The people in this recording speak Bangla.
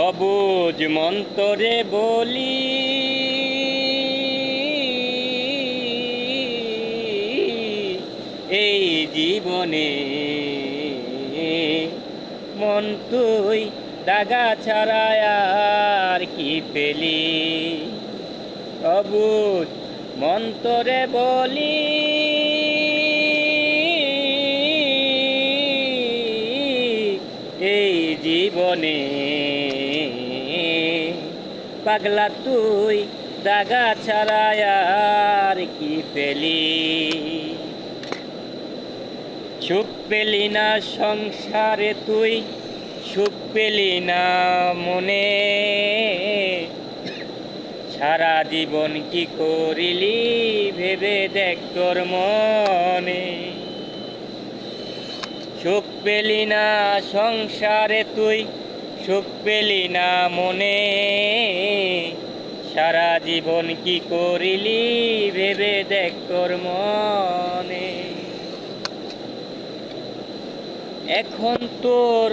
অবুঝ মন্তরে বলি এই জীবনে মন তুই দাগা ছাড়া আর কি পেলি। অবুঝ মন্তরে বলি এই জীবনে পাগলা তুই দাগা ছাড়া আর কি পেলি। সুখ পেলি না সংসারে তুই, সুখ পেলি না মনে, সারা জীবন কি করিলি ভেবে দেখ তোর মনে। সুখ পেলি না সংসারে তুই, সুখ পেলি না মনে, সারা জীবন কি করিলি ভেবে দেখ তোর মনে। এখন তোর